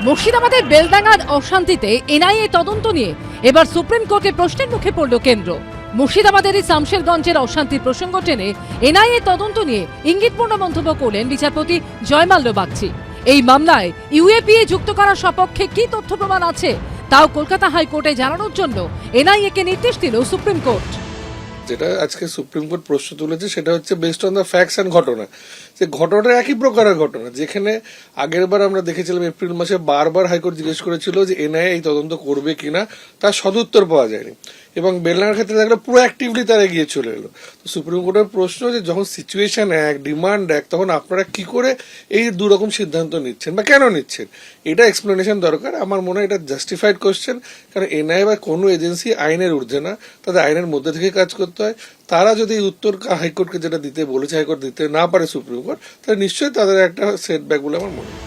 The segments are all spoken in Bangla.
মুর্শিদাবাদের বেলডাঙ্গার অশান্তিতে এনআইএ তদন্ত নিয়ে এবার সুপ্রিম কোর্টে প্রশ্নের মুখে পড়ল কেন্দ্র। মুর্শিদাবাদেরই শামশেরগঞ্জের অশান্তির প্রসঙ্গ টেনে এনআইএ তদন্ত নিয়ে ইঙ্গিতপূর্ণ মন্তব্য করলেন বিচারপতি জয়মাল্য বাগচি। এই মামলায় ইউএপিএ যুক্ত করার সপক্ষে কি তথ্য প্রমাণ আছে তাও কলকাতা হাইকোর্টে জানানোর জন্য এনআইএ কে নির্দেশ দিল সুপ্রিম কোর্ট। যেটা আজকে সুপ্রিম কোর্ট প্রশ্ন তুলেছে সেটা হচ্ছে based on the facts and ঘটনা। যে ঘটনাটা একই প্রকারের ঘটনা, যেখানে আগের বার আমরা দেখেছিলাম এপ্রিল মাসে বারবার হাইকোর্ট জিজ্ঞেস করেছিল যে এনআইএ এই তদন্ত করবে কিনা, তার সদুত্তর পাওয়া যায়নি এবং বেলডাঙ্গার ক্ষেত্রে দেখলে পুরো অ্যাক্টিভলি তারা এগিয়ে চলে এলো। তো সুপ্রিম কোর্টের প্রশ্ন যে যখন সিচুয়েশন এক, ডিমান্ড এক, তখন আপনারা কি করে এই দুরকম সিদ্ধান্ত নিচ্ছেন বা কেন নিচ্ছেন, এটা এক্সপ্লেনেশন দরকার। আমার মনে হয় এটা জাস্টিফাইড কোশ্চেন, কারণ এনআইএ বা কোনো এজেন্সি আইনের ঊর্ধ্বে না, তাদের আইনের মধ্যে থেকে কাজ করতে হয়। তারা যদি উত্তর হাইকোর্টকে যেটা দিতে বলেছে হাইকোর্ট দিতে না পারে সুপ্রিম কোর্ট, তাহলে নিশ্চয়ই তাদের একটা সেটব্যাক বলে আমার মনে হয়।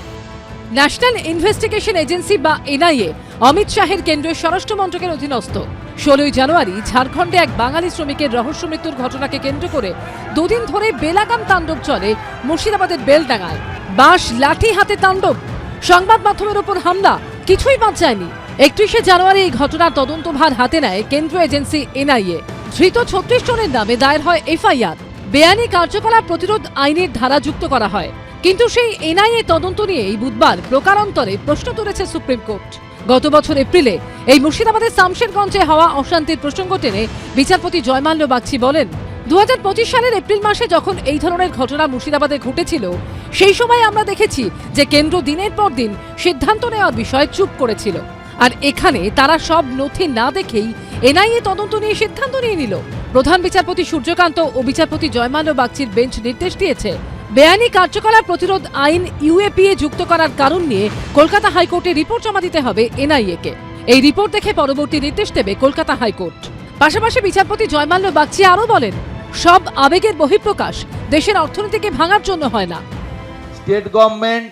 ন্যাশনাল ইনভেস্টিগেশন এজেন্সি বা এনআইএ অমিত শাহের কেন্দ্রীয় স্বরাষ্ট্র মন্ত্রকের অধীনস্থ। 16 জানুয়ারি ঝাড়খণ্ডে এক বাঙালি শ্রমিকের রহস্য মৃত্যুর ঘটনাকে কেন্দ্র করে দুদিন ধরে বেলাগাম তাণ্ডব চলে মুর্শিদাবাদের বেলডাঙ্গায়। বাঁশ লাঠি হাতে তাণ্ডব, সংবাদ মাধ্যমের উপর হামলা, কিছুই বাদ যায়নি। 31 জানুয়ারি এই ঘটনার তদন্তভার হাতে নেয় কেন্দ্রীয় এজেন্সি এনআইএ। ধৃত 36 জনের নামে দায়ের হয় এফআইআর। বেআইনি কার্যকলাপ প্রতিরোধ আইনের ধারা যুক্ত করা হয়। কিন্তু সেই এনআইএ তদন্ত নিয়ে এই বুধবার প্রকারান্তরে প্রশ্ন তুলেছে সুপ্রিম কোর্ট। গত বছর এপ্রিলে এই মুর্শিদাবাদের শামশেরগঞ্জে হওয়া অশান্তির প্রসঙ্গ টেনে বিচারপতি জয়মাল্য বাগচি বলেন, 2025 সালের এপ্রিল মাসে যখন এই ধরনের ঘটনা মুর্শিদাবাদে ঘটেছিল, সেই সময় আমরা দেখেছি যে কেন্দ্র দিনের পর দিন সিদ্ধান্ত নেওয়ার বিষয়ে চুপ করেছিল। আর এখানে তারা সব নথি না দেখেই এনআইএ তদন্ত নিয়ে সিদ্ধান্ত নিয়ে নিল। প্রধান বিচারপতি সূর্যকান্ত ও বিচারপতি জয়মাল্য বাগচির বেঞ্চ নির্দেশ দিয়েছে, বেআইনি কার্যকলাপ প্রতিরোধ আইন ইউএপিএ যুক্ত করার কারণ নিয়ে কলকাতা হাইকোর্টে রিপোর্ট জমা দিতে হবে এনআইএ কে। এই রিপোর্ট দেখে পরবর্তী নির্দেশ দেবে কলকাতা হাইকোর্ট। পাশাপাশি বিচারপতি জয়মাল্য বাগচি আরও বলেন, সব আবেগের বহিঃপ্রকাশ দেশের অর্থনীতিকে ভাঙার জন্য হয় না। স্টেট গভর্নমেন্ট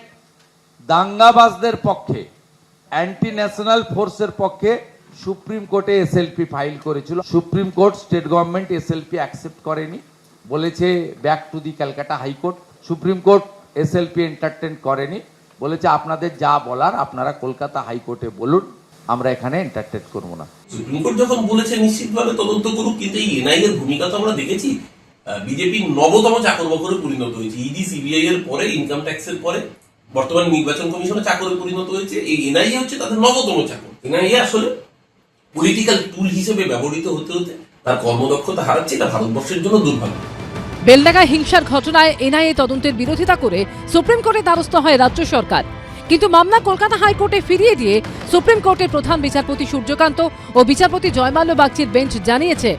দাঙ্গাবাজদের পক্ষে, অ্যান্টি ন্যাশনাল ফোর্সের পক্ষে সুপ্রিম কোর্টে এসএলপি ফাইল করেছিল। Supreme court state government SLP accept করেনি, বলেছে back to the Calcutta high court. Supreme court SLP entertain করেনি, বলেছে আপনাদের যা বলার আপনারা কলকাতা হাইকোর্টে বলুন, আমরা এখানে এন্টারটেন করবো না। সুপ্রিম কোর্ট যখন বলেছে নিশ্চিতভাবে তদন্ত করুক, কিন্তু এই এনআইএ এর ভূমিকা তো আমরা দেখেছি বিজেপির নবতম চাকর-বাকরে পরিণত হয়েছে। ইডি সিবিআই এর পরে, ইনকাম ট্যাক্সের পরে বর্তমান নির্বাচন কমিশনে চাকরে পরিণত হয়েছে। এই এনআইএ হচ্ছে তাদের নবতম চাকর। এনআইএ আসলে পলিটিক্যাল টুল হিসেবে ব্যবহৃত হতে হতে তার কর্মদক্ষতা হারাচ্ছে, এটা ভারতবর্ষের জন্য দুর্ভাগ্য। বেলডাঙ্গা হিংসার ঘটনায় এনআইএ তদন্তের বিরোধিতা করে সুপ্রিম কোর্টে দ্বারস্থ হয় রাজ্য সরকার। কিন্তু মামলা কলকাতা হাইকোর্টে ফিরিয়ে দিয়ে সুপ্রিম কোর্টের প্রধান বিচারপতি সূর্যকান্ত ও বিচারপতি জয়মাল্য বাগচির বেঞ্চ জানিয়েছে,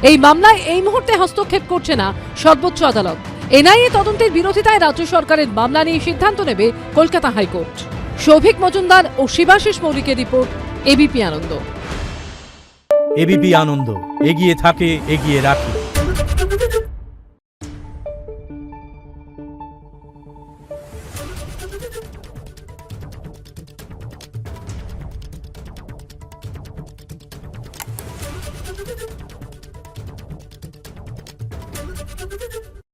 এই মামলায় এই মুহূর্তে হস্তক্ষেপ করছে না সর্বোচ্চ আদালত। এনআইএ তদন্তের বিরোধিতায় রাজ্য সরকারের মামলা নিয়ে সিদ্ধান্ত নেবে কলকাতা হাইকোর্ট। সৌভিক মজুমদার ও শিবাশিস মৌলিকের রিপোর্ট, এবিপি আনন্দ। এবিপি আনন্দ, এগিয়ে থাকে, এগিয়ে রাখে।